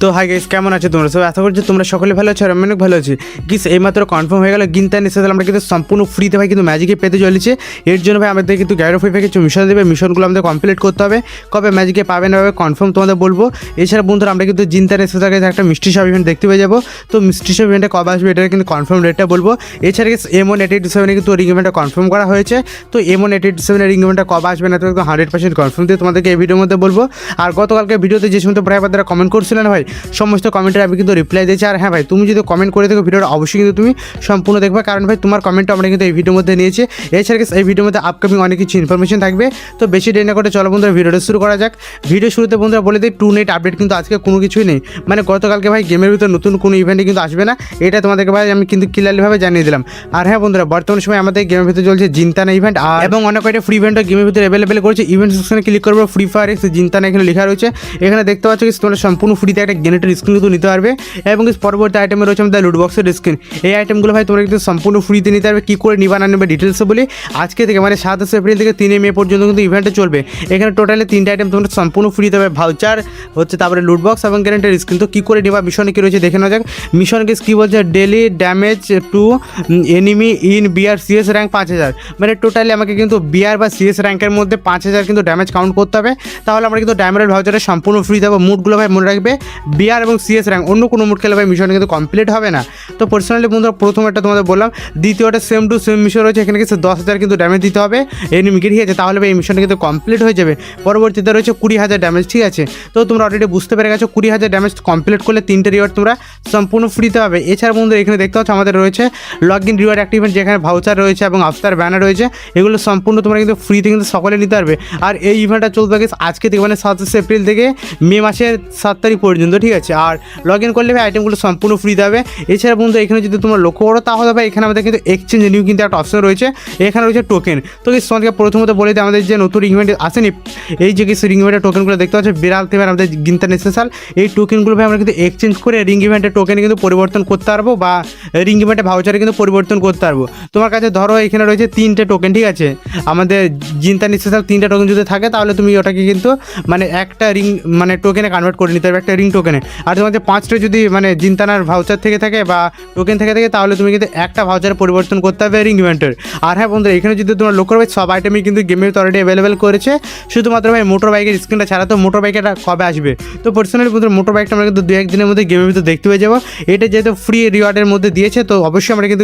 তো hi guys, কেমন আছো তোমরা সব? আশা করছি তোমরা সকলে ভালো আছো আর আমি অনেক ভালো আছি। গিস এইমাত্র কনফার্ম হয়ে গেল গিনতান এসেছিল, আমরা কিন্তু সম্পূর্ণ ফ্রিতে ভাই কিন্তু ম্যাজিকে পেতে চলেছে। এর জন্য ভাই আমাদের কিন্তু গ্যারো ফ্রি কিছু মিশন দেবে, মিশনগুলো আমাদের কমপ্লিট করতে হবে। কবে ম্যাজিকে পাবে না পাবে কনফার্ম তোমাদের বলবো। এছাড়া বন্ধুরা আমরা কিন্তু জিনতান এসেছিল একটা মিষ্টি শপ ইভেন্ট দেখতে পেয়ে যাবো। তো মিষ্টি শপ ইভেন্টে কবে আসবে এটা কিন্তু কনফার্ম ডেটটা বলবো। এছাড়া M187 কিন্তু রিং ইভেন্টটা কনফার্ম করা হয়েছে। তো M187 রিং ইভেন্টটা কবে আসবে না তো 100% কনফার্ম দিয়ে তোমাদেরকে এই ভিডিওর মধ্যে বলবো। আর গতকালকে ভিডিওতে যে সমস্ত প্রায় তারা কমেন্ট করছিলেন ভাই, সমস্ত কমেন্টের আমি কিন্তু রিপ্লাই দিয়েছি। আর হ্যাঁ ভাই, তুমি যদি কমেন্ট করে থাকো ভিডিওটা অবশ্যই কিন্তু তুমি সম্পূর্ণ দেখবে, কারণ ভাই তোমার কমেন্টটা আমরা কিন্তু এই ভিডিওর মধ্যে নিয়েছি। এছাড়া এই ভিডিওর মধ্যে আপকামিং অনেক কিছু ইনফরমেশন থাকবে। তো বেশি দেরি না করে চলো বন্ধুরা ভিডিওটা শুরু করা যাক। ভিডিও শুরুতে বন্ধুরা বলে দিই, টু নেট আপডেট কিন্তু আজকে কোনো কিছুই নেই। মানে গতকালকে ভাই গেমের ভিতরে নতুন কোনো ইভেন্টে কিন্তু আসবে না, এটা তোমাদেরকে ভাই আমি কিন্তু ক্লিয়ারলিভাবে জানিয়ে দিলাম। আর হ্যাঁ বন্ধুরা, বর্তমান সময় আমাদের গেমের ভিতরে চলছে জিনতানা ইভেন্ট, আর এবং অনেক কয়েকটা ফ্রি ইভেন্টও গেমের ভিতরে অ্যাভেলেবেল করেছে। ইভেন্ট সেকশনে ক্লিক করবো, ফ্রি ফায়ার এক্স জিনতানা এখানে লেখা রয়েছে। এখানে দেখতে পাচ্ছ তোমরা সম্পূর্ণ ফ্রিতে একটা গেনেটের স্ক্রিন কিন্তু নিতে পারবে। এবং পরবর্তী আইটেমে রয়েছে আমাদের লুট বক্সের স্ক্রিন। এই আইটেমগুলো ভাই তোমরা কিন্তু সম্পূর্ণ ফ্রিতে নিতে পারবে। কী করে নিবা না নেবে ডিটেলসে বলি। আজকে থেকে মানে 7 এপ্রিল থেকে 3 মে পর্যন্ত কিন্তু ইভেন্টে চলবে। এখানে টোটালি 3টা আইটেম তোমরা সম্পূর্ণ ফ্রিতে পাবে, ভাউচার হচ্ছে, তারপরে লুট বক্স এবং গ্যারেন্টেড স্ক্রিন। তো কী করে নিবা, মিশনে কী রয়েছে দেখে নেওয়া যাক। মিশন কেস কী বলছে, daily damage to enemy in BR CS rank 5000। মানে টোটালি আমাকে কিন্তু বিআর বা সিএস র্যাঙ্কের মধ্যে 5000 কিন্তু ড্যামেজ কাউন্ট করতে হবে, তাহলে আমরা কিন্তু ডায়মন্ড ভাউচারে সম্পূর্ণ ফ্রি দেবো। মুডগুলো ভাই মনে রাখবে, বিআর এবং সিএস র্যাঙ্ক, অন্য কোনো মুড খেলে ভাই মিশন কিন্তু কমপ্লিট হবে না। তো পার্সোনালি বন্ধুরা প্রথম একটা তোমাদের বললাম, দ্বিতীয়টা সেম টু সেম মিশন রয়েছে। এখানে কিছু 10,000 কিন্তু ড্যামেজ দিতে হবে এনিমিকে, ঠিক আছে, তাহলে ভাই এই মিশনটা কিন্তু কমপ্লিট হয়ে যাবে। পরবর্তীতে রয়েছে 20,000 ড্যামেজ, ঠিক আছে। তো তোমরা অলরেডি বুঝতে পেরে গেছো 20,000 ড্যামেজ কমপ্লিট করলে 3টে রিওয়ার্ড তোমরা সম্পূর্ণ ফ্রিতে পাবে। এছাড়া বন্ধুরা এখানে দেখতে পাচ্ছ আমাদের রয়েছে লগ ইন রিওয়ার্ড অ্যাক্টিভেন্ট, যেখানে ভাউচার রয়েছে এবং আফতার ব্যানার রয়েছে। এগুলো সম্পূর্ণ তোমরা কিন্তু ফ্রিতে কিন্তু সকলে নিতে পারবে। আর এই ইভেন্টটা চলতে গেছে আজকে থেকে মানে 27 এপ্রিল থেকে মে মাসের 7 তারিখ পর্যন্ত, ঠিক আছে। আর লগ ইন করলে ভাই আইটেমগুলো সম্পূর্ণ ফ্রি দেবে। এছাড়া বন্ধু এখানে যদি তোমরা লক্ষ্য করো তাহলে ভাই এখানে আমাদের কিন্তু এক্সচেঞ্জ নিউ কিন্তু একটা অপশন রয়েছে। এখানে রয়েছে টোকেন। তো তোমাদেরকে প্রথমত বলে দিই, আমাদের যে নতুন ইভেন্ট আসেনি, এই যে কিছু রিং ইভেন্টের টোকেনগুলো দেখতে পাচ্ছ বিড়াল থেকে আমাদের গিনতান স্পেশাল, এই টোকেনগুলো ভাই আমরা কিন্তু এক্সচেঞ্জ করে রিং ইভেন্টের টোকেনে কিন্তু পরিবর্তন করতে পারবো, বা রিং ইভেন্টের ভাউচারে কিন্তু পরিবর্তন করতে পারবো। তোমার কাছে ধরো এখানে রয়েছে 3টে টোকেন, ঠিক আছে। আমাদের জিনতান স্পেশাল 3টা টোকেন যদি থাকে তাহলে তুমি ওটাকে কিন্তু মানে একটা রিং মানে টোকেনে কনভার্ট করে নিতে পারবে, একটা রিং টোকেনে। আর তোমাদের 5টা যদি মানে জিনতানার ভাউচার থেকে থাকে বা টোকেন থেকে থাকে তাহলে তুমি কিন্তু একটা ভাউচারে পরিবর্তন করতে হবে রিং ইভেন্টের। আর হ্যাঁ বন্ধুরা, এখানে যদি তোমরা লক্ষ্য করবে সব আইটেমই কিন্তু গেমের অলরেডি অ্যাভেলেবেল করেছে, শুধুমাত্র ভাই মোটর বাইকের স্ক্রিনটা ছাড়া। তো মোটর বাইকটা কবে আসবে, তো পার্সোনালি বন্ধুরা মোটর বাইকটা আমরা কিন্তু 2-1 দিনের মধ্যে গেমের ভিতরে দেখতে পেয়ে যাবো। এটা যেহেতু ফ্রি রিওয়ার্ডের মধ্যে দিয়েছে, তো অবশ্যই আমরা কিন্তু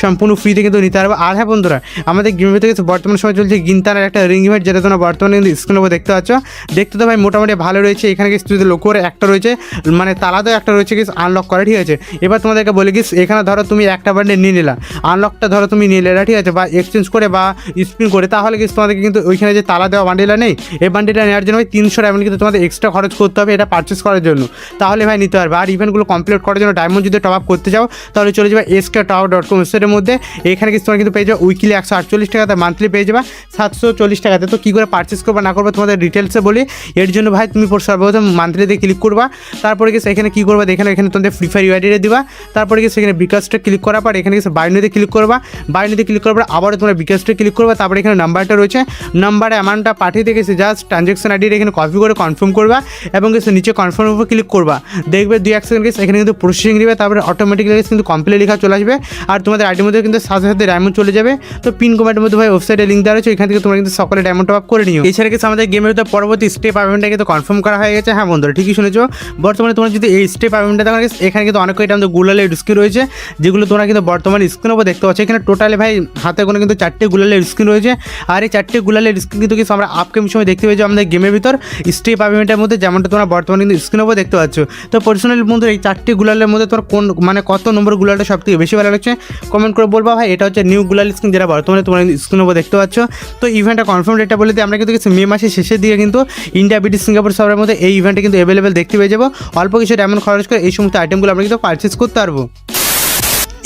সম্পূর্ণ ফ্রিতে কিন্তু নিতে পারবো। আর হ্যাঁ বন্ধুরা, আমাদের গেমের ভিতরে বর্তমান সময় চলছে গিনতানের একটা রিং ইভেন্ট, যেটা তোমরা বর্তমানে কিন্তু স্ক্রিনের উপর দেখতে পাচ্ছ। দেখতে তো ভাই মোটামুটি ভালো রয়েছে। এখানে কিছু যদি লক্ষ্য করে একটা রয়েছে মানে তালাতেও একটা রয়েছে কিছু আনলক করে, ঠিক আছে। এবার তোমাদেরকে বলে গিস, এখানে ধরো তুমি একটা বান্ডেল নিয়ে নিলা, আনলকটা ধরো তুমি নিয়ে নিলা, ঠিক আছে, বা এক্সচেঞ্জ করে বা স্পিন করে, তাহলে কিছু তোমাদেরকে কিন্তু ওইখানে যে তালা দেওয়া বান্ডেলটা নেই, এই বান্ডেলটা নেওয়ার জন্য ভাই 300 ডায়মন্ড কিন্তু তোমাদের এক্সট্রা খরচ করতে হবে এটা পারচেস করার জন্য, তাহলে ভাই নিতে পারবে। আর ইভেন্টগুলো কমপ্লিট করার জন্য ডায়মন্ড যদি টপ আপ করতে চাও তাহলে চলে যাবে sktower.com ওয়েবসাইটের মধ্যে। এখানে কিছু তোমরা কিন্তু পেয়ে যাবে উইকলি 148 টাকাতে, মান্থলি পেয়ে যাবে 740 টাকাতে। তো কী করে পারচেস করবা না করবা তোমাদের ডিটেলসে বলি। এর জন্য ভাই তুমি সর্বপ্রথম মান্থলিতে ক্লিক করবা, তারপরে গিয়ে এখানে কী করবা, এখানে তোমাদের ফ্রি ফায়ার ইউআইডিটা দিবা, তারপরে গিয়ে সেখানে বিকাশটা ক্লিক করার পর এখানে গিয়ে বাইনিতে ক্লিক করবা, বাইনিতে ক্লিক করার পর আবারও তোমরা বিকাশটা ক্লিক করবা, তারপরে এখানে নাম্বারটা রয়েছে, নাম্বারে অ্যামাউন্টটা পাঠিয়ে দিয়ে গেছে জাস্ট ট্রানজ্যাকশন আইডিটা এখানে কপি করে কনফার্ম করবা এবং গেছে নিচে কনফার্মের উপর ক্লিক করবা। দেখবে 2-1 সেকেন্ড গেছে এখানে কিন্তু প্রসেসিং দিবে, তারপরে অটোমেটিক্যালি কিন্তু কমপ্লিট লেখা চলে আসবে। আর তোমাদের আইডির মধ্যে কিন্তু সাথে সাথে ডায়মন্ড চলে যাবে। তো পিন কমেন্টের মধ্যে ভাই ওয়েবসাইটে লিঙ্ক দেওয়া রয়েছে, এখান থেকে তোমরা কিন্তু সকলে ডায়মন্ড টপ আপ করে নিও। এছাড়া কিছু আমাদের গেমের ভিতরে পরবর্তী স্টেপ ইভেন্টটা কিন্তু কনফার্ম করা হয়ে গেছে। হ্যাঁ বন্ধুরা, ঠিকই শুনেছো। বর্তমানে তোমরা যদি এই স্টেপ ইভেন্টটা দেখো, এখানে কিন্তু অনেক কয়টা আমাদের গুলালের স্ক্রিন রয়েছে, যেগুলো তোমরা কিন্তু বর্তমানে স্ক্রিনের উপর দেখতে পাচ্ছ। এখানে টোটালি ভাই হাতে কোনো কিন্তু 4টে গুলালের স্ক্রিন রয়েছে। আর এই 4টে গুলালের স্ক্রিন কিন্তু আমরা আপকামিং সময় দেখতে পেয়েছি আমাদের গেমের ভিতর স্টেপ ইভেন্টের মধ্যে, যেমনটা তোমরা বর্তমানে কিন্তু স্ক্রিনের উপর দেখতে পাচ্ছ। তো পার্সোনালি বন্ধুরা এই 4টে গুলালের মধ্যে তোমার কোন মানে কত নম্বর গুলালটা সবথেকে বেশি ভালো লাগছে কমেন্ট করে বলবা ভাই। এটা হচ্ছে নিউ গুলাল স্ক্রিন, যেটা বর্তমানে তোমরা স্ক্রিনের উপর দেখতে পাচ্ছ। তো ইভেন্টটা কনফার্ম ডেটটা বলে দিই, আমরা কিন্তু মে মাসের শেষের দিকে কিন্তু ইন্ডিয়া বিটি সিঙ্গাপুর সার্ভারের মধ্যে এই ইভেন্টে কিন্তু অ্যাভেলেবেল দেখতে পেয়ে যাবো। অল্প কিছু ডায়মন্ড খরচ করে এই সমস্ত আইটেমগুলো আমরা কিন্তু পারচেস করতে পারবো।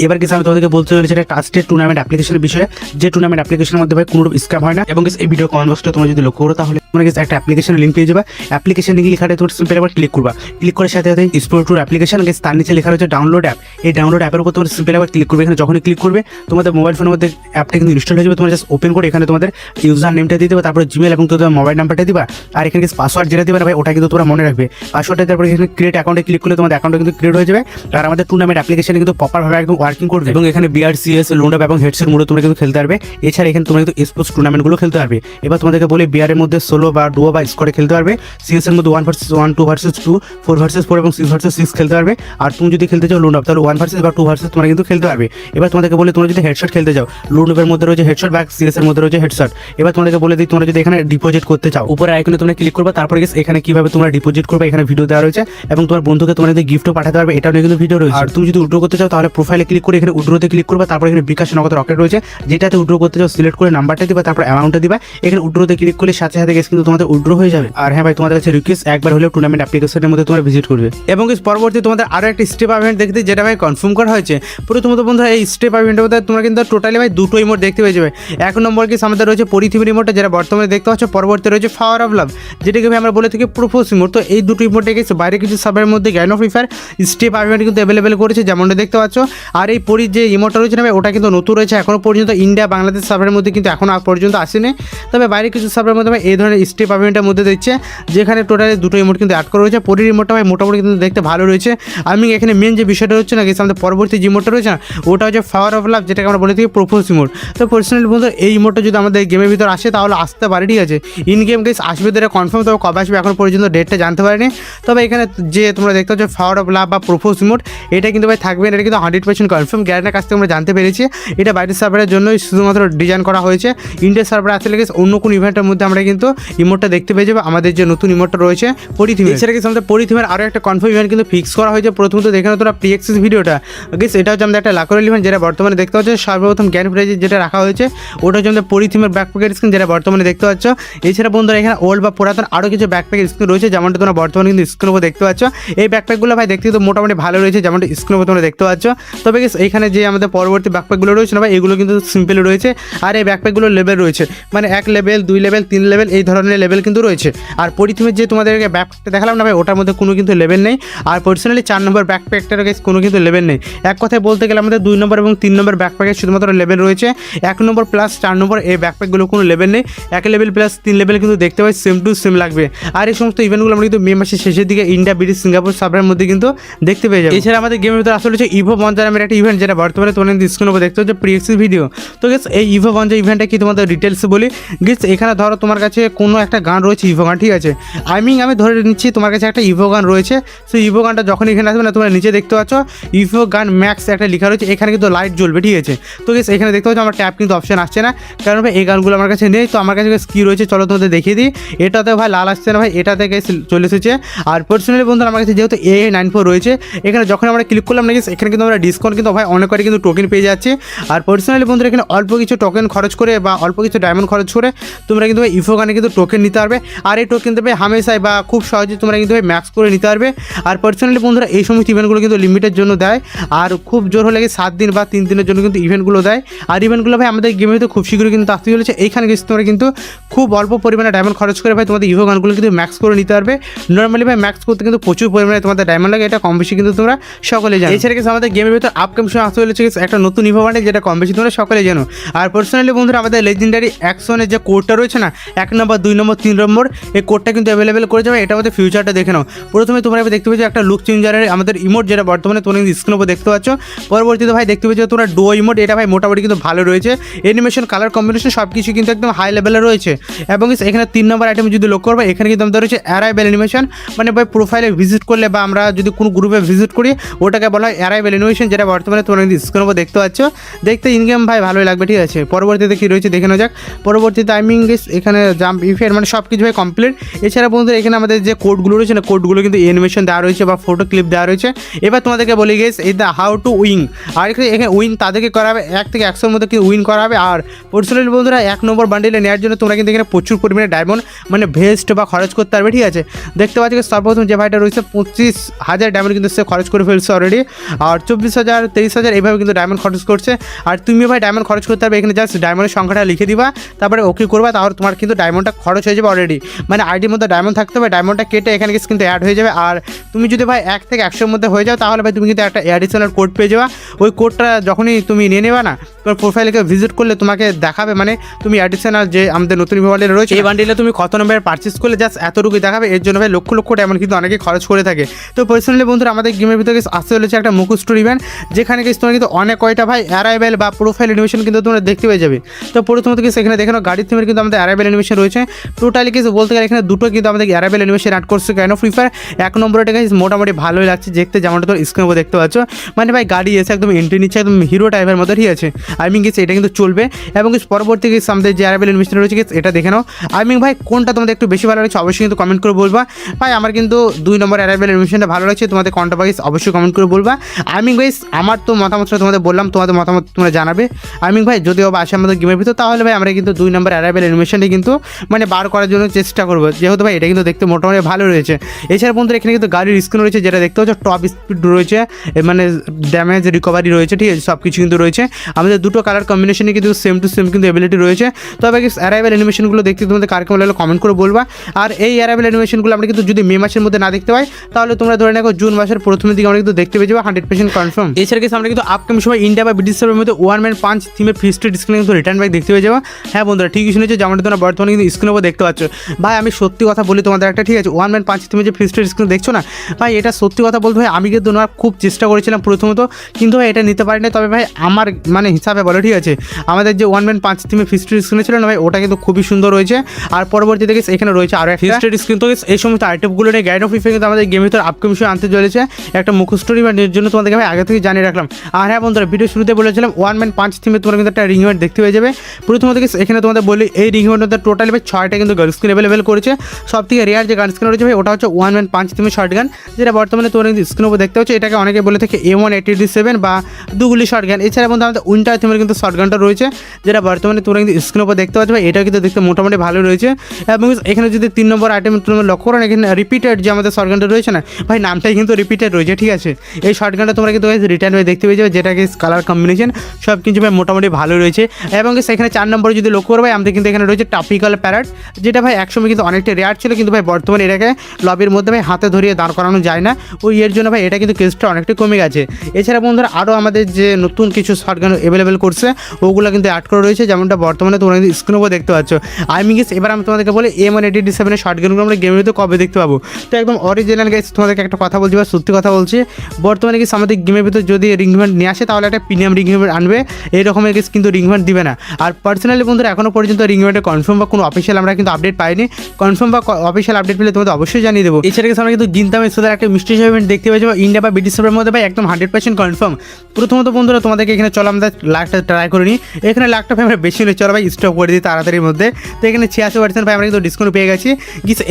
এবার কিছু আমি তোমাদেরকে বলতে চলেছি এটা ট্রাস্টেড টুর্নামেন্ট অ্যাপ্লিকেশনের বিষয়ে, যে টুর্নামেন্ট অ্যাপ্লিকেশনের মধ্যে ভাই কোনো স্ক্যাম হয় না। এবং এই ভিডিও কমেন্ট বক্সটা তোমরা যদি লক্ষ্য করো তাহলে তোমরা একটা অ্যাপ্লিকেশনের লিঙ্ক পেয়ে যাবে। অ্যাপ্লিকেশন লিঙ্ক লেখাটা তোমরা সিম্পল একবার ক্লিক করবা, ক্লিক করার সাথে সাথে স্পোর্ট ট্যুর অ্যাপ্লিকেশন তার নিচে লেখা রয়েছে ডাউনলোড অ্যাপ। এই ডাউনলোড অ্যাপের উপর তোমরা সিম্পল একবার ক্লিক করবে। এখানে যখনই ক্লিক করবে তোমাদের মোবাইল ফোনের মধ্যে অ্যাপটা কিন্তু ইনস্টল হয়ে যাবে। তোমরা জাস্ট ওপেন করে এখানে তোমাদের ইউজার নেমটা দিয়ে দেবে, তারপরে জিমেল এবং তোমাদের মোবাইল নাম্বারটা দিবা, আর এখানে পাসওয়ার্ড যেটা দিবে না ভাই ওটা কিন্তু তোমরা মনে রাখবে। পাসওয়ার্ডটা তারপরে এখানে ক্রিয়েট অ্যাকাউন্টে ক্লিক করলে তোমাদের অ্যাকাউন্ট কিন্তু ক্রিয়েট হয়ে যাবে। আর আমাদের টুর্নামেন্ট অ্যাপ্লিকেশন কিন্তু প্রপারভাবে একদম ওয়ার্কিং করবে এবং এখানে বিআরসিএস লোন আপ এবং হেডসেট মোডে তোমরা কিন্তু খেলতে পারবে। এছাড়া এখানে তোমরা কিন্তু স্পোর্টস টুর্নামেন্টগুলো খেলতে পারবে। এবার তোমাদেরকে বলি বিআরের মধ্যে সোলো বা ডুও বা স্কোয়াডে খেলতে পারবে, সিএস এর মধ্যে 1 ভার্সেস 1, 2 ভার্সেস 2, 4 ভার্সেস 4 এবং 6 ভার্সেস 6 খেলতে পারবে। আর তুমি যদি খেলতে চাও লোন আপ তাহলে 1 ভার্সেস বা 2 ভার্সেস তোমরা কিন্তু খেলতে পারবে। এবার তোমাদেরকে বলে তোমরা যদি হেডশট খেলতে চাও, লোন আপের মধ্যে রয়েছে হেডশট বা সিএস এর মধ্যে রয়েছে হেডশট। এবার তোমাদেরকে বলে দিই তোমরা যদি এখানে ডিপোজিট করতে চাও উপরে আইকনে তোমরা ক্লিক করবে, তারপরে এখানে কিভাবে তোমরা ডিপোজিট করবে এখানে ভিডিও দেওয়া রয়েছে এবং তোমার বন্ধুকে তোমরা যদি গিফটও পাঠাতে পারবে এটা নিয়ে কিন্তু ভিডিও রয়েছে। আর তুমি যদি উইথড্র করতে চাও তাহলে প্রোফাইলে ক্লিক করে এখানে উইথড্রোতে ক্লিক করবে, তারপর এখানে বিকাশ নগদ রকেট রয়েছে যেটাতে উইথড্র করতে চাও সিলেক্ট করে নাম্বারটা দিবা, তারপর অ্যামাউন্টটা দিবা। এখানে উইথড্রোতে ক্লিক করলে সাথে সাথে কিন্তু তোমাদের উইথড্র হয়ে যাবে। আর হ্যাঁ ভাই তোমাদের কাছে রিকোয়েস্ট একবার হলেও টুর্নামেন্ট অ্যাপ্লিকেশনের মধ্যে তোমরা ভিজিট করবে। এবং পরবর্তী তোমাদের আরো একটা স্টেপ ইভেন্ট দেখতে যেটা ভাই কনফার্ম করা হয়েছে। প্রথমত বন্ধুরা এই স্টেপ ইভেন্টের মধ্যে তোমরা কিন্তু টোটালি ভাই দুটো ইমোট দেখতে পেয়ে যাবে। এক নম্বর কি আমাদের রয়েছে পরিথিবীর ইমোটটা যেটা বর্তমানে দেখতে পাচ্ছ, পরবর্তী রয়েছে ফাওয়ার অফ লাভ যেটাকে আমরা বলে থাকি প্রোপোজ ইমোট। তো এই দুটো ইমোটে গেছে বাইরে কিছু সাবের মধ্যে জ্ঞান of free fire step event কিন্তু অ্যাভেলেবেল করেছে যেমনটা দেখতে পাচ্ছ। আর এই পরি যে ইমোটটা রয়েছে না ভাই ওটা কিন্তু নতুন রয়েছে, এখনো পর্যন্ত ইন্ডিয়া বাংলাদেশ সার্ভারের মধ্যে কিন্তু এখনো পর্যন্ত আসেনি। তবে বাইরে কিছু সার্ভারের মধ্যে ভাই এই ধরনের স্টেপ ইভেন্টের মধ্যে দিচ্ছে যেখানে টোটালি দুটো ইমোট কিন্তু অ্যাড করা রয়েছে। পরির ইমোটটা ভাই মোটামুটি কিন্তু দেখতে ভালো রয়েছে। আমি এখানে মেন যে বিষয়টা হচ্ছে না গেছে আমাদের পরবর্তী যে ইমোটটা রয়েছে না ওটা হচ্ছে ফাওয়ার অফ লাভ যেটাকে আমরা বলে থাকি প্রোপোজ ইমোট। তো পার্সোনালি বন্ধু এই ইমোটটা যদি আমাদের গেমের ভিতর আসে তাহলে আসতে পারে, ঠিক আছে। ইন গেম গেস আসবে ধরে কনফার্ম, তবে কবে আসবে এখন পর্যন্ত ডেটটা জানতে পারিনি। তবে এখানে যে তোমরা দেখতে পাচ্ছ ফাওয়ার অফ লাভ বা প্রোপোজ ইমোট এটা কিন্তু ভাই থাকবে, এটা কিন্তু 100% কনফার্ম। গ্যারেন্টের কাছ থেকে আমরা জানতে পেরেছি এটা বাইরের সার্ভারের জন্যই শুধুমাত্র ডিজাইন করা হয়েছে। ইন্ডিয়ার সার্ভারে আসলে গেছে অন্য কোনো ইভেন্টের মধ্যে আমরা কিন্তু ইমোটটা দেখতে পেয়ে যাবো আমাদের যে নতুন ইমোটটা রয়েছে পরিথিম। এছাড়া কিন্তু আমাদের পরিথিমের আরও একটা কনফার্ম ইভেন্ট কিন্তু ফিক্স করা হয়েছে। প্রথমত দেখে না তোমরা প্রি অ্যাক্সেস ভিডিওটা গেস এটা হচ্ছে আমাদের একটা লাকোরেল ইভেন্ট যেটা বর্তমানে দেখতে পাচ্ছ। সর্বপ্রথম জ্ঞান প্রাইজে যেটা রাখা হয়েছে ওটা হচ্ছে আমাদের পরিথিমের ব্যাকপ্যাকের স্ক্রিন যেটা বর্তমানে দেখতে পাচ্ছ। এছাড়া বন্ধুরা এখানে ওল্ড বা পুরাতন আরও কিছু ব্যাকপ্যাকের স্ক্রিন রয়েছে যেমনটা তোমরা বর্তমানে কিন্তু স্ক্রিনের উপর দেখতে পাচ্ছ। এই ব্যাকপ্যাকগুলো ভাই দেখতে কিন্তু মোটামুটি ভালো রয়েছে যেমনটা স্ক্রিনের উপর তোমরা দেখতে পাচ্ছ। তবে এখানে যে আমাদের পরবর্তী ব্যাকপ্যাকগুলো রয়েছে না ভাই এগুলো কিন্তু সিম্পল রয়েছে। আর এই ব্যাকপ্যাকগুলোর লেভেল রয়েছে মানে 1 লেভেল 2 লেভেল 3 লেভেল এই ধরনের লেভেল কিন্তু রয়েছে। আর পরিথিমের যে তোমাদেরকে ব্যাকপ্যাকটা দেখালাম না ভাই ওটার মধ্যে কোনো কিন্তু লেভেল নেই। আর পার্সোনালি 4 নম্বর ব্যাকপ্যাকটার কোনো কিন্তু লেভেল নেই। এক কথায় বলতে গেলে আমাদের 2 নম্বর এবং 3 নম্বর ব্যাকপ্যাকের শুধুমাত্র লেভেল রয়েছে। 1 নম্বর প্লাস 4 নম্বর এই ব্যাকপ্যাকগুলো কোনো লেভেল নেই। 1 লেভেল প্লাস 3 লেভেল কিন্তু দেখতে পাই সেম টু সেম লাগবে। আর এই সমস্ত ইভেন্টগুলো আমরা কিন্তু মে মাসের শেষের দিকে ইন্ডিয়া ব্রিটিশ সিঙ্গাপুর সার্ভারের মধ্যে কিন্তু দেখতে পেয়ে যাবো। এছাড়া আমাদের গেমের ভিতরে আসলে হচ্ছে ইভো বঞ্জা নামের একটা ইভেন্ট যেটা বর্তমানে তোমরা স্ক্রিনের উপর দেখতে হচ্ছে প্রি অ্যাক্সেস ভিডিও। তো গেস এই ইভো বঞ্জা ইভেন্টটা কি তোমাদের ডিটেলস বলি। গেস এখানে ধরো তোমার কাছে কোনো একটা গান রয়েছে ইভো গান, ঠিক আছে। আমি ধরে নিচ্ছি তোমার কাছে একটা ইভো গান রয়েছে। সেই ইভো গানটা যখন এখানে আসবে না তোমরা নিচে দেখতে পাচ্ছ ইভো গান ম্যাক্স একটা লেখা রয়েছে, এখানে কিন্তু লাইট জ্বলবে, ঠিক আছে। তো গেস এখানে দেখতে পাচ্ছ আমার ট্যাপ কিন্তু অপশন আসছে না কারণ ভাই এই গানগুলো আমার কাছে নেই। তো আমার কাছে কী রয়েছে চলো তোমাদের দেখিয়ে দিই। এটাতে ভাই লাল আসছে না ভাই, এটা থেকে চলে এসেছে। আর পার্সোনালি বন্ধুরা আমার কাছে যেহেতু A94 রয়েছে এখানে যখন আমরা ক্লিক করলাম না এখানে কিন্তু আমরা ডিসকাউন্ট কিন্তু ভাই অনেক করে কিন্তু টোকেন পেয়ে যাচ্ছে। আর পার্সোনালি বন্ধুরা এখানে অল্প কিছু টোকেন খরচ করে বা অল্প কিছু ডায়মন্ড খরচ করে তোমরা কিন্তু ভাই ইভো গানে কিন্তু টোকেন নিতে পারবে। আর এই টোকেন দেবে হামেশাই বা খুব সহজে তোমরা কিন্তু ভাই ম্যাক্স করে নিতে পারবে। আর পার্সোনালি বন্ধুরা এই সমস্ত ইভেন্টগুলো কিন্তু লিমিটের জন্য দেয় আর খুব জোর হলে 7 দিন বা 3 দিনের জন্য কিন্তু ইভেন্টগুলো দেয়। আর ইভেন্টগুলো ভাই আমাদের গেমে তো খুব শীঘ্রই কিন্তু আসতে চলেছে। এইখানে গেছে তোমরা কিন্তু খুব অল্প পরিমাণে ডায়মন্ড খরচ করে ভাই তোমাদের ইভো গানগুলো কিন্তু ম্যাক্স করে নিতে পারবে। নর্মালি ভাই ম্যাক্স করতে কিন্তু প্রচুর পরিমাণে তোমাদের ডায়মন্ড লাগে, এটা কম বেশি কিন্তু তোমরা সকলে জানো। এছাড়া গেছে আমাদের গেমের ভিতরে আপকামিং সময় আসতে চলেছে একটা নতুন ইভো বান্ডেল যেটা কম বেশি তোমরা সকলে জানো। আর পার্সোনালি বন্ধুরা আমাদের লেজেন্ডারি অ্যাকশনের যে কোডটা রয়েছে না 1 নম্বর 2 নম্বর 3 নম্বর এই কোডটা কিন্তু অ্যাভেলেবেল করে যাবে। এটা আমাদের ফিউচারটা দেখে নাও। প্রথমে তোমরা দেখতে পেয়েছো একটা লুক চেঞ্জারের আমাদের ইমোট যেটা বর্তমানে তোমরা স্ক্রিনের উপর দেখতে পাচ্ছ। পরবর্তীতে ভাই দেখতে পেয়েছো তোমরা ডো ইমোট, এটা ভাই মোটামুটি কিন্তু ভালো রয়েছে। অ্যানিমেশন কালার কম্বিনেশন সব কিছু কিন্তু একদম হাই লেভেলে রয়েছে। এবং এখানে 3 নম্বর আইটেম যদি লক্ষ্য করবে এখানে কিন্তু আমাদের রয়েছে অ্যারাইভেল অ্যানিমেশন, মানে ভাই প্রোফাইলে ভিজিট করলে বা আমরা যদি কোনো গ্রুপে ভিজিট করি ওটাকে বলা হয় অ্যারাইভেল অ্যানিমেশন যেটা বর্তমানে তোমরা স্ক্রিনের উপর দেখতে পাচ্ছ। দেখতে ইনগেম ভাই ভালোই লাগবে, ঠিক আছে। পরবর্তীতে কী রয়েছে দেখে নেওয়া যাক। পরবর্তী টাইমিং এখানে জাম্প ইফেক্ট মানে সব কিছু ভাই কমপ্লিট। এছাড়া বন্ধুরা এখানে আমাদের যে কোডগুলো রয়েছে না কোডগুলো কিন্তু অ্যানিমেশন দেওয়া রয়েছে বা ফটো ক্লিপ দেওয়া রয়েছে। এবার তোমাদেরকে বলি গেস এই দ্য হাউ টু উইন। আর এখানে উইন তাদেরকে করা হবে 1 থেকে 100-র মধ্যে কিন্তু উইন করা হবে। আর পার্সোনালি বন্ধুরা 1 নম্বর বান্ডেলে নেওয়ার জন্য তোমরা কিন্তু এখানে প্রচুর পরিমাণে ডায়মন্ড মানে ভেস্ট বা খরচ করতে পারবে, ঠিক আছে। দেখতে পাচ্ছি সর্বপ্রথম যে ভাইটা রয়েছে 25,000 ডায়মন্ড কিন্তু সে খরচ করে ফেলছে অলরেডি। আর 24,000 20,000 23,000 এইভাবে কিন্তু ডায়মন্ড খরচ করছে। আর তুমি ভাই ডায়মন্ড খরচ করতে হবে, এখানে জাস্ট ডায়মন্ডের সংখ্যাটা লিখে দিবা, তারপরে ওকে করবা, তাহলে তোমার কিন্তু ডায়মন্ডটা খরচ হয়ে যাবে অলরেডি। মানে আইডির মধ্যে ডায়মন্ড থাকতে হবে, ডায়মন্ডটা কেটে এখানে কিন্তু অ্যাড হয়ে যাবে। আর তুমি যদি ভাই 1 থেকে 100-এর মধ্যে হয়ে যাও, তাহলে ভাই তুমি কিন্তু একটা অ্যাডিশনাল কোড পেয়ে যাবা। ওই কোডটা যখনই তুমি নিয়ে নেবা না, তোমার প্রোফাইলকে ভিজিট করলে তোমাকে দেখাবে, মানে তুমি অ্যাডিশনাল যে আমাদের নতুন বান্ডিল রয়েছে এই বান্ডিলে তুমি কত নম্বরে পারচেস করলে জাস্ট এতটুকুই দেখাবে। এর জন্য ভাই লক্ষ লক্ষ ডায়মন্ড কিন্তু অনেকে খরচ করে থাকে। তো পার্সোনালি বন্ধুরা আমাদের গেমের ভিতরে আসতে চলেছে একটা মুকুট স্টোর ইভেন্ট, যেখানে তোমার কিন্তু অনেক কয়টা ভাই অ্যারাইভেল বা প্রোফাইল অ্যানিমেশন কিন্তু তোমরা দেখতে পেয়ে যাবে। তো প্রথমত এখানে দেখেন গাড়ির থিমের কিন্তু আমাদের অ্যারাইভেল অ্যানিমেশন রয়েছে। টোটালি কিছু বলতে গেলে এখানে দুটো কিন্তু আমাদের অ্যারাইভেল অ্যানিমেশন অ্যাড করছে কেন ফ্রি ফায়ার। 1 নম্বরটা মোটামুটি ভালোই লাগছে দেখতে, যেমনটা তোর স্ক্রিনের উপর দেখতে পাচ্ছ। মানে ভাই গাড়ি এসে একদম এন্ট্রি নিচ্ছে, একদম হিরো টাইপের মতো, ঠিক আছে। আই মিন এটা কিন্তু চলবে। এবং পরবর্তী আমাদের যে অ্যারাইভেল অ্যানিমেশন রয়েছে এটা দেখে নাও। আই মিন ভাই কোনটা তোমাদের একটু বেশি ভালো লাগছে অবশ্যই কিন্তু কমেন্ট করে বলবা। ভাই আমার কিন্তু 2 নম্বর অ্যারাইভেল অ্যানিমেশনটা ভালো লাগছে, তোমাদের কোনটা ভাই অবশ্যই কমেন্ট করে বলবা। আই মিন গাইস আমার তো মতামতটা তোমাদের বললাম, তোমাদের মতামত তোমরা জানাবে। আই মিন ভাই যদিও বা আসে আমাদের গেমের ভিতর, তাহলে ভাই আমরা কিন্তু 2 নম্বর অ্যারাইভেল অ্যানিমেশনটা কিন্তু মানে বার করার জন্য চেষ্টা করবো, যেহেতু ভাই এটা কিন্তু দেখতে মোটামুটি ভালো রয়েছে। এছাড়া বন্ধুরা এখানে কিন্তু গাড়ির স্ক্রিন রয়েছে, যেটা দেখতে হচ্ছে টপ স্পিড রয়েছে, মানে ড্যামেজ রিকভারি রয়েছে, ঠিক আছে, সব কিছু কিন্তু রয়েছে। আমাদের দুটো কালার কম্বিনেশনে কিন্তু সেম টু সেম কিন্তু এবিলিটি রয়েছে। তবে অ্যারাইভেল অ্যানিমেশনগুলো দেখতে তোমাদের কার কেমন লাগলো কমেন্ট করে বলবা। আর এই অ্যারাইভেল অ্যানিমেশনগুলো আমরা কিন্তু যদি মে মাসের মধ্যে না দেখতে পাই, তাহলে তোমরা ধরে রাখো জুন মাসের প্রথমের দিকে আমরা কিন্তু দেখতে পেয়ে যাবো 100% কনফার্ম। এছাড়া কিন্তু আমরা কিন্তু আপকামিং সময় ইন্ডিয়া বা ব্রিটিশ সার্ভের মধ্যে 1 ম্যান পাঞ্চ থিমের ফিস্টেড ডিসপ্লে কিন্তু রিটার্ন ব্যাক দেখতে পেয়ে যাবো। হ্যাঁ বন্ধুরা ঠিকই শুনেছো, যেমনটা তোমরা বর্তমানে কিন্তু স্ক্রিনের উপর দেখতে পাচ্ছ। ভাই আমি সত্যি কথা বলি তোমাদের একটা, ঠিক আছে, 1 ম্যান পাঞ্চ থিমের যে ফিস্টেড স্ক্রিন দেখছো না ভাই, এটা সত্যি কথা বলতে ভাই আমি কিন্তু নেওয়ার খুব চেষ্টা করেছিলাম প্রথমত, কিন্তু ভাই এটা নিতে পারি না। তবে ভাই আমার মানে হিসাবে বলো, ঠিক আছে, আমাদের যে 1 ম্যান পাঞ্চ থিমের ফিস্টেড স্ক্রিন ছিল না ভাই, ওটা কিন্তু খুবই সুন্দর রয়েছে। আর পরবর্তীতে এখানে রয়েছে আরও একটা ফিস্টেড স্ক্রিন। তো এই সমস্ত আইটেমগুলো নিয়ে গাইড অফ ফ্রি ফায়ার কিন্তু আমাদের গেমের ভিতরে আপকামিং সময় আনতে চলেছে একটা মুখ স্টোরি ইভেন্টের জন্য, তোমাদেরকে আমি আগে থেকে জানিয়ে রাখলাম। আর হ্যাঁ বন্ধুরা ভিডিও শুরুতে বলেছিলাম 1 ম্যান পাঞ্চ থিমে তোমরা কিন্তু একটা রিং ইভেন্ট দেখতে পেয়ে যাবে। প্রথমত এখানে তোমাদের বলি এই রিং ইভেন্টের টোটালি ভাই 6টা কিন্তু গান স্ক্রিন অ্যাভেলেবেল করেছে। সব থেকে রেয়ার যে গান স্ক্রিন রয়েছে ভাই ওটা হচ্ছে 1 ম্যান পাঞ্চ থিমের শর্ট গান, যেটা বর্তমানে তোমরা কিন্তু স্ক্রিনের উপর দেখতে হচ্ছে। এটাকে অনেকে বলে থাকে A1ATD7 বা দুগুলি শর্ট গান। এছাড়া বন্ধু আমাদের উইন্টার থিমের কিন্তু শর্ট গানটা রয়েছে, যেটা বর্তমানে তোমরা কিন্তু স্ক্রিনের উপর দেখতে পাচ্ছ ভাই, এটা কিন্তু দেখতে মোটামুটি ভালো রয়েছে। এবং এখানে যদি 3 নম্বর আইটেম তোমরা লক্ষ্য করো, এখানে রিপিটেড যে আমাদের শর্ট গানটা রয়েছে না ভাই, নামটাই কিন্তু রিপিটেড রয়েছে, ঠিক আছে। এই শর্ট গানটা তোমরা কিন্তু রিটার্ন হয়ে দেখতে পেয়ে যাবে, যেটাকে কালার কম্বিনেশন সব কিছু ভাই মোটামুটি ভালো রয়েছে। এবং সেখানে 4 নম্বরে যদি লক্ষ্য করো ভাই, আমাদের কিন্তু এখানে রয়েছে টপিক্যাল প্যারাট, যেটা ভাই একসময় কিন্তু অনেকটা রেয়ার ছিল, কিন্তু ভাই বর্তমানে এটাকে লবির মধ্যে ভাই হাতে ধরিয়ে দাঁড় করানো যায় না, ওই এর জন্য ভাই এটা কিন্তু কেসটা অনেকটা কমে গেছে। এছাড়া বন্ধুরা আরও আমাদের যে নতুন কিছু শর্ট গান অ্যাভেলেবেল করছে ওগুলো কিন্তু অ্যাড করা রয়েছে, যেমনটা বর্তমানে তোমরা কিন্তু স্ক্রিনের উপর দেখতে পাচ্ছ। আমি গেস এবার আমি তোমাদেরকে বলি A1ATD7 শর্ট গানগুলো আমরা গেমের ভিতরে কবে দেখতে পাবো। তো একদম অরিজিনাল গাইস তোমাদেরকে একটা কথা বলছি বা সত্যি কথা বলছি, বর্তমানে গেস আমাদের গেমের ভিতরে যদি রিং ইভেন্ট নিয়ে আসে, তাহলে একটা প্রিমিয়াম রিং ইভেন্ট আনবে, এই রকমের গেস কিন্তু রিং ইভেন্ট দিবে না। আর পার্সোনালি বন্ধুরা এখনও পর্যন্ত রিং ইভেন্টের কনফার্ম বা কোনো অফিসিয়াল আমরা কিন্তু আপডেট পাইনি। কনফার্ম বা অফিসিয়াল আপডেট পেলে তোমাদের অবশ্যই জানিয়ে দেবো। এছাড়া গেছে আমরা কিন্তু জিনতামের সাথে একটা মিস্ট্রি ইভেন্ট দেখতে পাচ্ছি ইন্ডিয়া বা ব্রিটিশ সার্ভের মধ্যে ভাই একদম 100% কনফার্ম। প্রথমত বন্ধুরা তোমাদেরকে এখানে চলো আমরা লাখটা ট্রাই করে নিই। এখানে লাখটা ভাই আমরা বেশি নিই, চলো ভাই স্টক করে দিই তাড়াতাড়ির মধ্যে। তো এখানে 86% ভাই আমরা কিন্তু ডিসকাউন্ট পেয়ে গেছি।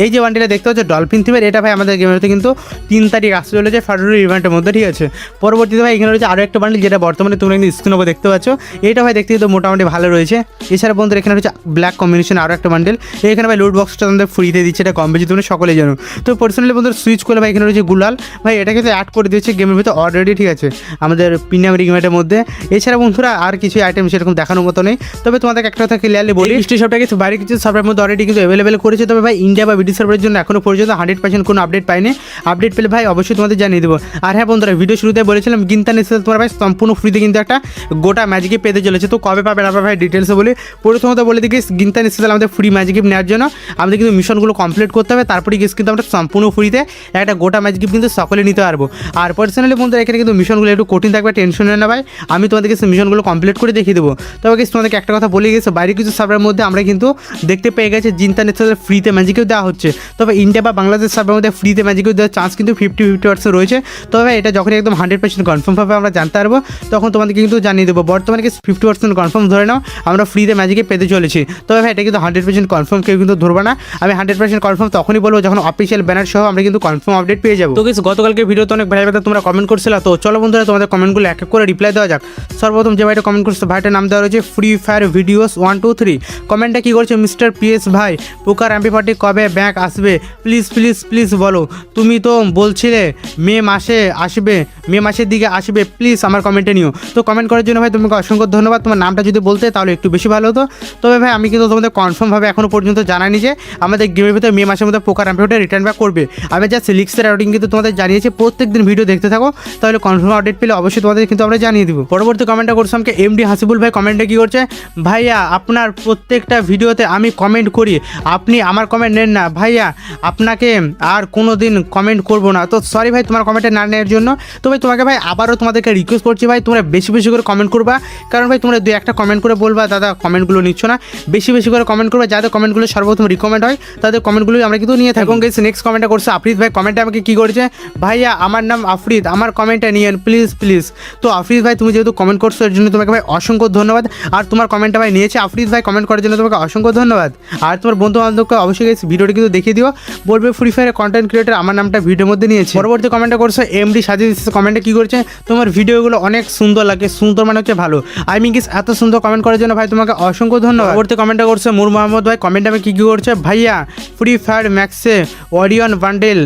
এই যে বান্ডিলটা দেখতে হচ্ছে ডলফিন থিমের, এটা ভাই আমাদের গেমের কিন্তু 3 তারিখ আসতে চলেছে ফেব্রুয়ারি ইভেন্টের মধ্যে, ঠিক আছে। পরবর্তীতে ভাই এখানে রয়েছে আরও একটা বান্ডিল, যেটা বর্তমানে তোমরা কিন্তু স্ক্রিনের উপর দেখতে পাচ্ছ, এটা ভাই দেখতে কিন্তু মোটামুটি ভালো রয়েছে। এছাড়া বন্ধুরা এখানে রয়েছে ব্ল্যাক কম্বিনেশন আরও একটা বান্ডিল, এখানে ভাই লুট বক্সটা তোমাদের ফ্রিতে দিচ্ছে, এটা কম বেশি তোমরা সকলেই জানো। তো পার্সোনালি বন্ধুরা সুইচ করে ভাই এখানে রয়েছে গুলাল, ভাই এটা কিন্তু অ্যাড করে দিয়েছে গেমের ভিতরে অলরেডি, ঠিক আছে, আমাদের প্রিমিয়াম রিং ইভেন্টের মধ্যে। এছাড়া বন্ধুরা আর কিছু আইটেম সেরকম দেখানোর মতো নেই। তবে তোমাদের একটা কথা ক্লিয়ারলি বলি, মিস্ট্রি শপটা কিছু বাইরে কিছু সার্ভারের মধ্যে অলরেডি কিন্তু অ্যাভেলেবেল করেছে। তবে ভাই ইন্ডিয়া বা ব্রিটিশ সার্ভারের জন্য এখনো পর্যন্ত 100% কোনো আপডেট পাইনি। আপডেট পেলে ভাই অবশ্যই তোমাদের জানিয়ে দেবো। আর হ্যাঁ বন্ধুরা ভিডিও শুরুতে বলেছিলাম গিন্তান এসে তোমার ভাই সম্পূর্ণ ফ্রিতে কিন্তু একটা গোটা ম্যাজিকে পেতে চলেছে। তো কবে পাবে না পাবে ভাই ডিটেলসে বলি। প্রথমত বলে দিই গিন্তান এসে আমাদের ফ্রি ম্যাজিক গিফট নেওয়ার জন্য আমাদের কিন্তু মিশনগুলো কমপ্লিট করতে হবে, তারপরে গেস কিন্তু আমরা সম্পূর্ণ ফ্রিতে একটা গোটা ম্যাজিক গিফট কিন্তু সকলে নিতে পারবো। আর পার্সোনালি বন্ধুরা এখানে কিন্তু মিশনগুলো একটু কঠিন থাকবে, টেনশন নেই না ভাই, আমি তোমাদেরকে মিশনগুলো কমপ্লিট করে দেখিয়ে দেবো। তবে গেস তোমাদেরকে একটা কথা বলে গেছে, বাইরে কিছু সার্ভারের মধ্যে আমরা কিন্তু দেখতে পেয়ে গেছি জিন্তান এসে ফ্রিতে ম্যাজিকেও দেওয়া হচ্ছে। তবে ইন্ডিয়া বা বাংলাদেশ সার্ভারের মধ্যে ফ্রিতে ম্যাজিকেও দেওয়ার চান্স কিন্তু 50-50% রয়েছে। তবে এটা যখন একদম 100% কনফার্মভাবে আমরা জানতে পারবো, তখন তোমাদেরকে কিন্তু জানিয়ে দেবো। বর্তমানে 50% কনফার্ম ধরে নাও আমরা ফ্রিতে ম্যাজিকে পেতে চলেছি। তবে ভাই এটা কিন্তু 100% কনফার্ম কেউ কিন্তু ধরবে না। আমি 100% কনফার্ম তখনই বলবো যখন অফিসিয়াল ব্যানার সহ আমরা কিন্তু কনফার্ম আপডেট পেয়ে যাবো। তো গতকালকে ভিডিওতে অনেক ভাই তোমরা কমেন্ট করছিল, তো চলো বন্ধুরা তোমাদের কমেন্টগুলো এক এক করে রিপ্লাই দেওয়া যাক। সর্বপ্রথম যে ভাইটা কমেন্ট করছে, ভাইটার নাম দেওয়া রয়েছে ফ্রি ফায়ার ভিডিওস 1 2 3। কমেন্টটা কী করছে, মিস্টার পিএস ভাই পোকার এমপি পার্টি কবে ব্যাক আসবে প্লিজ প্লিজ প্লিজ বলো। তুমি তো বলছিলে মে মাসে আসবে, মে মাসের দিকে আসবে, প্লিজ আমার কমেন্টে নিও। তো কমেন্ট করার জন্য ভাই তোমাকে অসংখ্য ধন্যবাদ। তোমার নামটা যদি বলতে তাহলে একটু বেশি ভালো হতো। তবে ভাই আমি কিন্তু তোমাদের কনফার্মভাবে এখনও পর্যন্ত জানাইনি যে আমাদের গেমের ভিতরে মে মাসের মধ্যে পোকার এমপি রিটার্ন ব্যাক করবে। আমি জাস্ট লিক্সের রাউটিং কিন্তু তোমাদের জানিয়েছি, প্রত্যেক দিন ভিডিও দেখতে থাকো, তাহলে কনফার্ম আপডেট পেলে অবশ্যই তোমাদের কিন্তু আমরা জানিয়ে দিব। পরবর্তী কমেন্টটা করছে আমাকে এমডি হাসিবুল ভাই। কমেন্টে কী করছে, ভাইয়া আপনার প্রত্যেকটা ভিডিওতে আমি কমেন্ট করি, আপনি আমার কমেন্ট নেন না ভাইয়া, আপনাকে আর কোনো দিন কমেন্ট করবো না। তো সরি ভাই তোমার কমেন্টে না নেওয়ার জন্য। তো ভাই তোমাকে ভাই আবারও তোমাদেরকে রিকোয়েস্ট করছি ভাই, তোমরা বেশি বেশি করে কমেন্ট করবা, কারণ ভাই তোমরা 2-1টা কমেন্ট করে বলবা দাদা কমেন্টগুলো নিচ্ছ না, বেশি বেশি করে কমেন্ট করবা, যাদের কমেন্টগুলো সর্বপ্রথম রিকমেন্ড হয় তাদের কমেন্টগুলোই আমরা কিন্তু নিয়ে থাকি। এবং গেছে নেক্সট কমেন্টটা করছে আফরিদ ভাই। কমেন্টে আমাকে কী করেছে, ভাইয়া আমার নাম আফরিদ, আমার কমেন্টটা নিয়েন প্লিজ প্লিজ। তো আফরিদ ভাই তুমি যেহেতু কমেন্ট করছো এর জন্য তোমাকে ভাই অসংখ্য ধন্যবাদ। আর তোমার কমেন্টটা ভাই নিয়েছে আফরিদ ভাই, কমেন্ট করার জন্য তোমাকে অসংখ্য ধন্যবাদ। আর তোমার বন্ধু বান্ধবকে অবশ্যই এই ভিডিওটি কিন্তু দেখিয়ে দিও, বলবে ফ্রি ফায়ারের কন্টেন্ট ক্রিয়েটার আমার নামটা ভিডিওর মধ্যে নিয়েছে। পরবর্তী কমেন্টটা করছে এমডি সাজিদ। কমেন্টে কী করছে, তোমার ভিডিওগুলো অনেক সুন্দর লাগে, সুন্দর মানে হচ্ছে ভালো। আই মিন কিস এত সুন্দর কমেন্ট করার জন্য ভাই তোমাকে অসংখ্য ধন্যবাদ। পরবর্তী কমেন্টটা করছে নূর মোহাম্মদ ভাই। কমেন্টে আমি কী করছে, ভাইয়া ফ্রি ফায়ার ম্যাক্সে ওরিয়ন বান্ডেল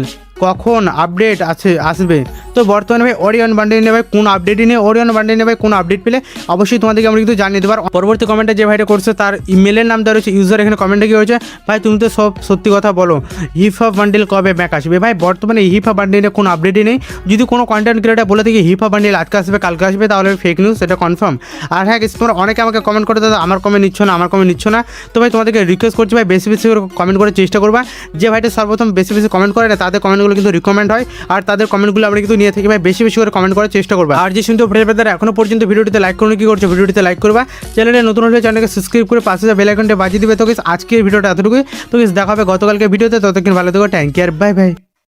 কখন আপডেট আসবে। তো বর্তমানে ভাই ওরিয়ন বান্ডেল নিয়ে ভাই কোনো আপডেটই নেই, ওরিয়ন বান্ডেল নিয়ে ভাই কোনো আপডেট পেলে অবশ্যই তোমাদেরকে আমরা কিন্তু জানিয়ে দেবো। পরবর্তী কমেন্টে যে ভাইটা করছে তার ইমেলের নাম দেওয়া রয়েছে ইউজার। এখানে কমেন্টে কী হয়েছে, ভাই তুমি তো সব সত্যি কথা বলো, হিপ হপ বান্ডেল কবে ব্যাক আসবে। ভাই বর্তমানে হিপ হপ বান্ডেল নিয়ে কোনো আপডেটই নেই। যদি কোনো কন্টেন্ট ক্রিয়েটার বলে থাকি হিপ হপ বান্ডেল আজকে আসবে কালকে আসবে, তাহলে ফেক নিউজ, সেটা কনফার্ম। আর হ্যাঁ তোমরা অনেকে আমাকে কমেন্ট করে দাদা আমার কমেন্ট নিচ্ছ না, আমার কমেন্ট নিচ্ছ না। তো ভাই তোমাদেরকে রিকোয়েস্ট করছি ভাই বেশি বেশি করে কমেন্ট করার চেষ্টা করবা। যে ভাইটা সর্বপ্রথম বেশি বেশি কমেন্ট করে না তাদের কমেন্টগুলো কিন্তু রিকমেন্ড হয়, আর তাদের কমেন্টগুলো আমরা কিন্তু নিয়ে থাকি ভাই, বেশি বেশি করে কমেন্ট করার চেষ্টা করবা। আর যে শুনতে প্রেরবেদার এখনো পর্যন্ত ভিডিওটিতে লাইক করুন, কি করছে ভিডিওটিতে লাইক করবা, চ্যানেলে নতুন হলে চ্যানেলকে সাবস্ক্রাইব করে পাশে বেল আইকনটা বাজিয়ে দিবে। তো আজকের ভিডিওটা এতটুকুই। তো দেখা হবে গতকালকে ভিডিওতে, ততক্ষণ ভালো থেকো, থ্যাংক ইউ আর বাই বাই।